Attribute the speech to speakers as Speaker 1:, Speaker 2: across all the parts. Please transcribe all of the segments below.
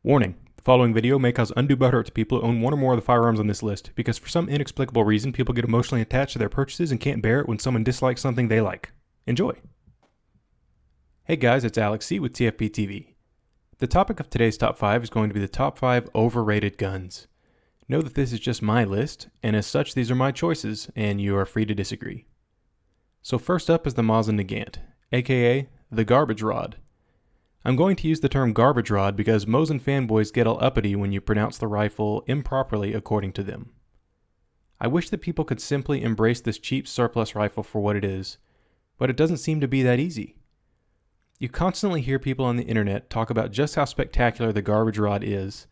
Speaker 1: Warning, the following video may cause undue butthurt to people who own one or more of the firearms on this list, because for some inexplicable reason people get emotionally attached to their purchases and can't bear it when someone dislikes something they like. Enjoy! Hey guys, it's Alex C with TFBTV. The topic of today's top 5 is going to be the top 5 overrated guns. Know that this is just my list, and as such these are my choices, and you are free to disagree. So first up is the Mosin Nagant, aka the garbage rod. I'm going to use the term garbage rod because Mosin fanboys get all uppity when you pronounce the rifle improperly according to them. I wish that people could simply embrace this cheap surplus rifle for what it is, but it doesn't seem to be that easy. You constantly hear people on the internet talk about just how spectacular the garbage rod is,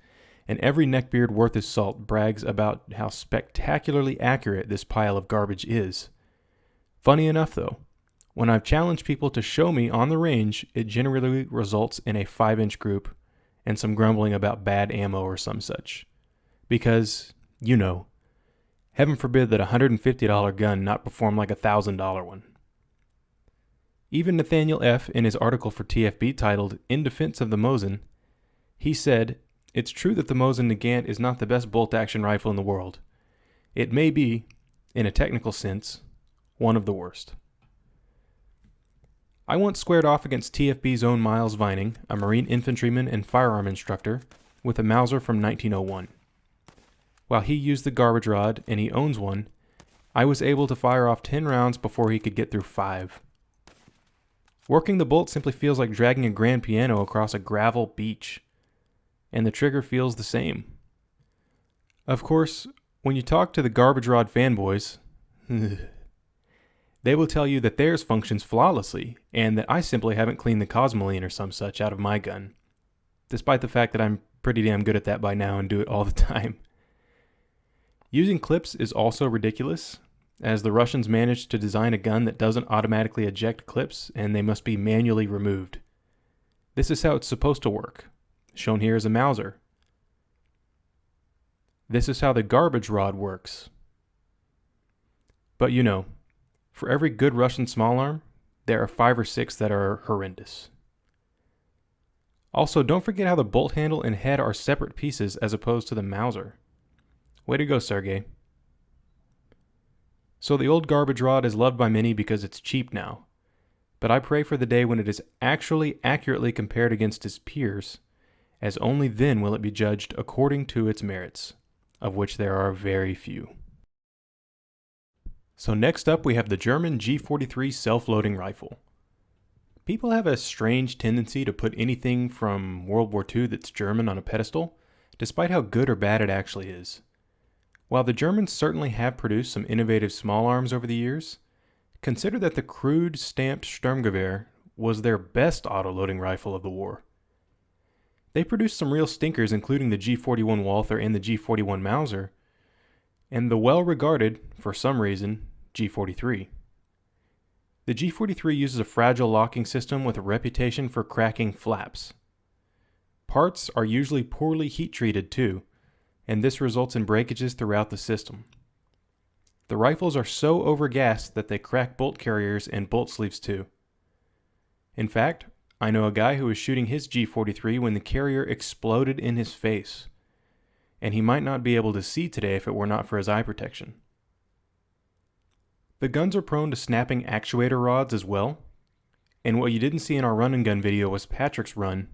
Speaker 1: and every neckbeard worth his salt brags about how spectacularly accurate this pile of garbage is. Funny enough though, when I've challenged people to show me on the range, it generally results in a 5-inch group and some grumbling about bad ammo or some such. Because, you know, heaven forbid that a $150 gun not perform like a $1,000 one. Even Nathaniel F., in his article for TFB titled In Defense of the Mosin, he said, "It's true that the Mosin Nagant is not the best bolt-action rifle in the world. It may be, in a technical sense, one of the worst." I once squared off against TFB's own Miles Vining, a Marine infantryman and firearm instructor, with a Mauser from 1901. While he used the garbage rod, and he owns one, I was able to fire off 10 rounds before he could get through 5. Working the bolt simply feels like dragging a grand piano across a gravel beach, and the trigger feels the same. Of course, when you talk to the garbage rod fanboys, they will tell you that theirs functions flawlessly, and that I simply haven't cleaned the cosmoline or some such out of my gun, despite the fact that I'm pretty damn good at that by now and do it all the time. Using clips is also ridiculous, as the Russians managed to design a gun that doesn't automatically eject clips, and they must be manually removed. This is how it's supposed to work. Shown here is a Mauser. This is how the garbage rod works. But you know, for every good Russian small arm, there are 5 or 6 that are horrendous. Also, don't forget how the bolt handle and head are separate pieces as opposed to the Mauser. Way to go, Sergey. So the old garbage rod is loved by many because it's cheap now, but I pray for the day when it is actually accurately compared against its peers, as only then will it be judged according to its merits, of which there are very few. So next up we have the German G43 self-loading rifle. People have a strange tendency to put anything from World War II that's German on a pedestal, despite how good or bad it actually is. While the Germans certainly have produced some innovative small arms over the years, consider that the crude stamped Sturmgewehr was their best auto-loading rifle of the war. They produced some real stinkers including the G41 Walther and the G41 Mauser, and the well-regarded, for some reason, G43. The G43 uses a fragile locking system with a reputation for cracking flaps. Parts are usually poorly heat-treated too, and this results in breakages throughout the system. The rifles are so overgassed that they crack bolt carriers and bolt sleeves too. In fact, I know a guy who was shooting his G43 when the carrier exploded in his face, and he might not be able to see today if it were not for his eye protection. The guns are prone to snapping actuator rods as well, and what you didn't see in our run and gun video was Patrick's run,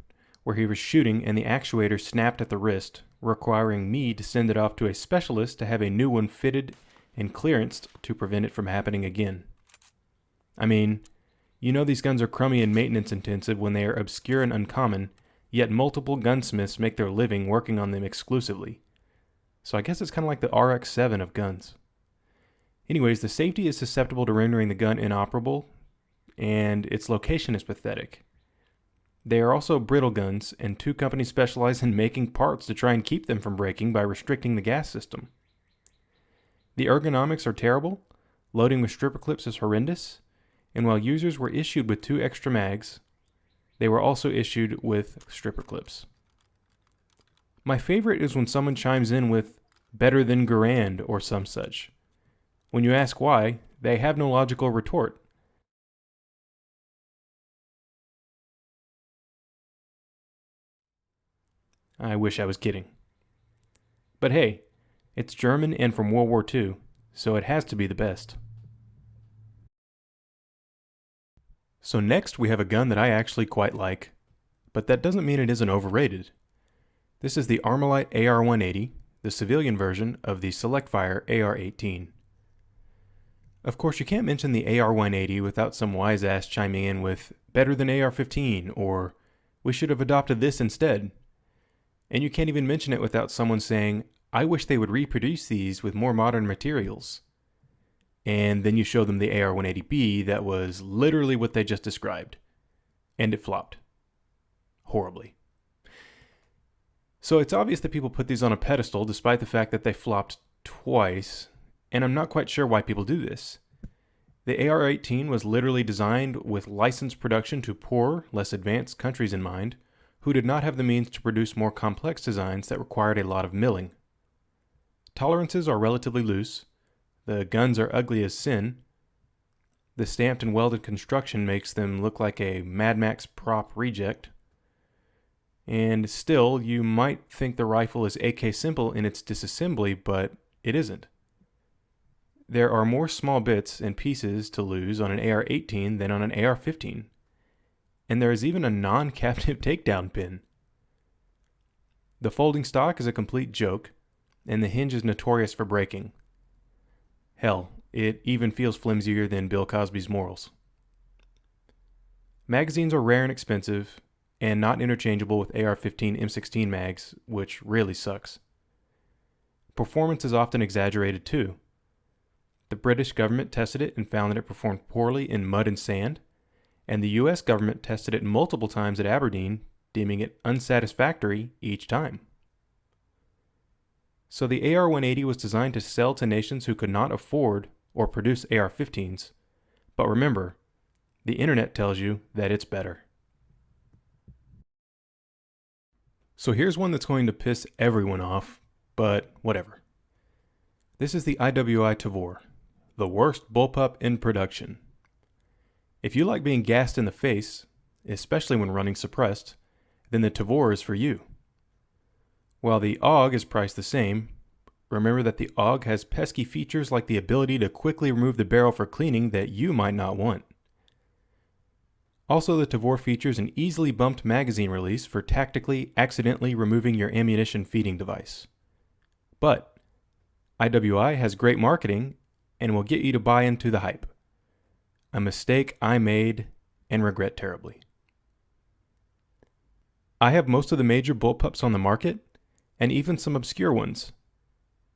Speaker 1: where he was shooting and the actuator snapped at the wrist, requiring me to send it off to a specialist to have a new one fitted and clearanced to prevent it from happening again. I mean, you know these guns are crummy and maintenance intensive when they are obscure and uncommon, yet multiple gunsmiths make their living working on them exclusively. So I guess it's kind of like the RX-7 of guns. Anyways, the safety is susceptible to rendering the gun inoperable, and its location is pathetic. They are also brittle guns, and 2 companies specialize in making parts to try and keep them from breaking by restricting the gas system. The ergonomics are terrible, loading with stripper clips is horrendous, and while users were issued with 2 extra mags, they were also issued with stripper clips. My favorite is when someone chimes in with "better than Garand" or some such. When you ask why, they have no logical retort. I wish I was kidding. But hey, it's German and from World War II, so it has to be the best. So next we have a gun that I actually quite like, but that doesn't mean it isn't overrated. This is the Armalite AR18, the civilian version of the Selectfire AR18. Of course, you can't mention the AR-180 without some wise ass chiming in with, better than AR-15, or, we should have adopted this instead. And you can't even mention it without someone saying, I wish they would reproduce these with more modern materials. And then you show them the AR-180B that was literally what they just described. And it flopped. Horribly. So it's obvious that people put these on a pedestal despite the fact that they flopped twice, and I'm not quite sure why people do this. The AR-18 was literally designed with licensed production to poorer, less advanced countries in mind, who did not have the means to produce more complex designs that required a lot of milling. Tolerances are relatively loose, the guns are ugly as sin, the stamped and welded construction makes them look like a Mad Max prop reject, and still, you might think the rifle is AK simple in its disassembly, but it isn't. There are more small bits and pieces to lose on an AR-18 than on an AR-15. And there is even a non-captive takedown pin. The folding stock is a complete joke, and the hinge is notorious for breaking. Hell, it even feels flimsier than Bill Cosby's morals. Magazines are rare and expensive, and not interchangeable with AR-15 M16 mags, which really sucks. Performance is often exaggerated too. The British government tested it and found that it performed poorly in mud and sand, and the US government tested it multiple times at Aberdeen, deeming it unsatisfactory each time. So the AR-180 was designed to sell to nations who could not afford or produce AR-15s, but remember, the internet tells you that it's better. So here's one that's going to piss everyone off, but whatever. This is the IWI Tavor, the worst bullpup in production. If you like being gassed in the face, especially when running suppressed, then the Tavor is for you. While the AUG is priced the same, remember that the AUG has pesky features like the ability to quickly remove the barrel for cleaning that you might not want. Also, the Tavor features an easily bumped magazine release for tactically, accidentally removing your ammunition feeding device. But IWI has great marketing and will get you to buy into the hype. A mistake I made and regret terribly. I have most of the major bullpups on the market, and even some obscure ones,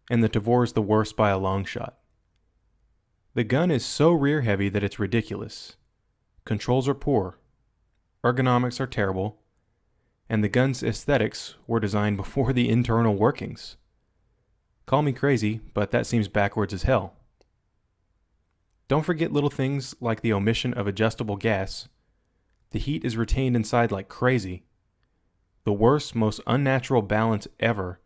Speaker 1: and the Tavor is the worst by a long shot. The gun is so rear heavy that it's ridiculous. Controls are poor, ergonomics are terrible, and the gun's aesthetics were designed before the internal workings. Call me crazy, but that seems backwards as hell. Don't forget little things like the omission of adjustable gas. The heat is retained inside like crazy. The worst, most unnatural balance ever.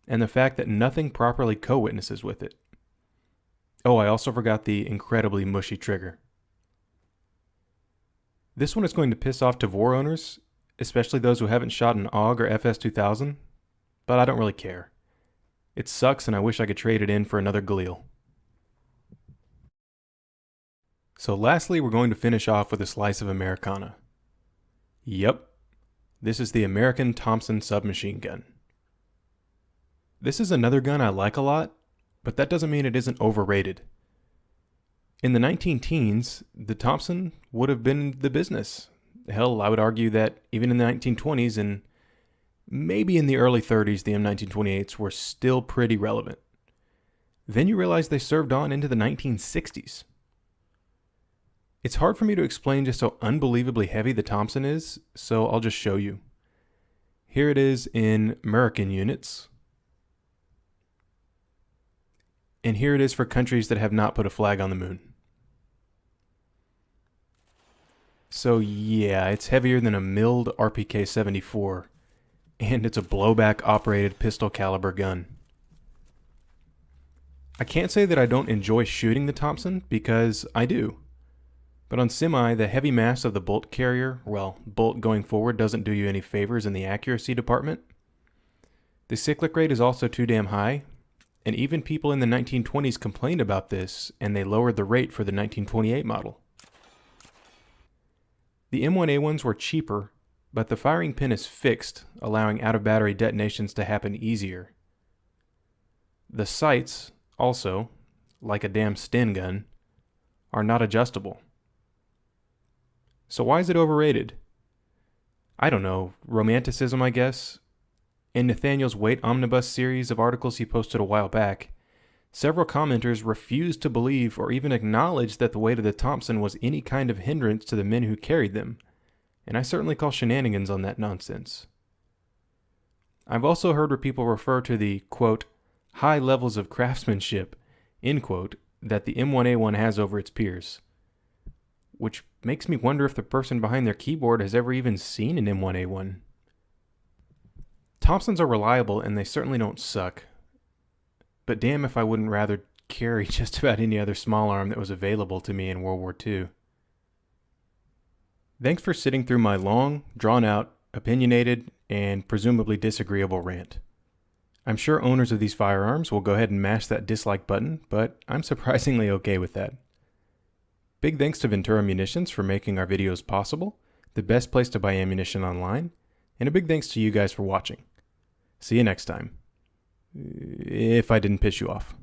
Speaker 1: And the fact that nothing properly co-witnesses with it. Oh, I also forgot the incredibly mushy trigger. This one is going to piss off Tavor owners, especially those who haven't shot an AUG or FS2000, but I don't really care. It sucks and I wish I could trade it in for another Galil. So lastly, we're going to finish off with a slice of Americana. Yep, this is the American Thompson submachine gun. This is another gun I like a lot, but that doesn't mean it isn't overrated. In the 19-teens, the Thompson would have been the business. Hell, I would argue that even in the 1920s and maybe in the early 30s, the M1928s were still pretty relevant. Then you realize they served on into the 1960s. It's hard for me to explain just how unbelievably heavy the Thompson is, so I'll just show you. Here it is in American units. And here it is for countries that have not put a flag on the moon. So yeah, it's heavier than a milled RPK-74, and it's a blowback operated pistol caliber gun. I can't say that I don't enjoy shooting the Thompson, because I do. But on semi, the heavy mass of the bolt carrier, well, bolt going forward doesn't do you any favors in the accuracy department. The cyclic rate is also too damn high, and even people in the 1920s complained about this, and they lowered the rate for the 1928 model. The M1A1s were cheaper, but the firing pin is fixed, allowing out-of-battery detonations to happen easier. The sights, also, like a damn Sten gun, are not adjustable. So why is it overrated? I don't know, romanticism, I guess. In Nathaniel's Weight Omnibus series of articles he posted a while back, several commenters refused to believe or even acknowledge that the weight of the Thompson was any kind of hindrance to the men who carried them, and I certainly call shenanigans on that nonsense. I've also heard where people refer to the, quote, high levels of craftsmanship, end quote, that the M1A1 has over its peers, which makes me wonder if the person behind their keyboard has ever even seen an M1A1. Thompsons are reliable and they certainly don't suck, but damn if I wouldn't rather carry just about any other small arm that was available to me in World War II. Thanks for sitting through my long, drawn-out, opinionated, and presumably disagreeable rant. I'm sure owners of these firearms will go ahead and mash that dislike button, but I'm surprisingly okay with that. Big thanks to Ventura Munitions for making our videos possible, the best place to buy ammunition online, and a big thanks to you guys for watching. See you next time. If I didn't piss you off.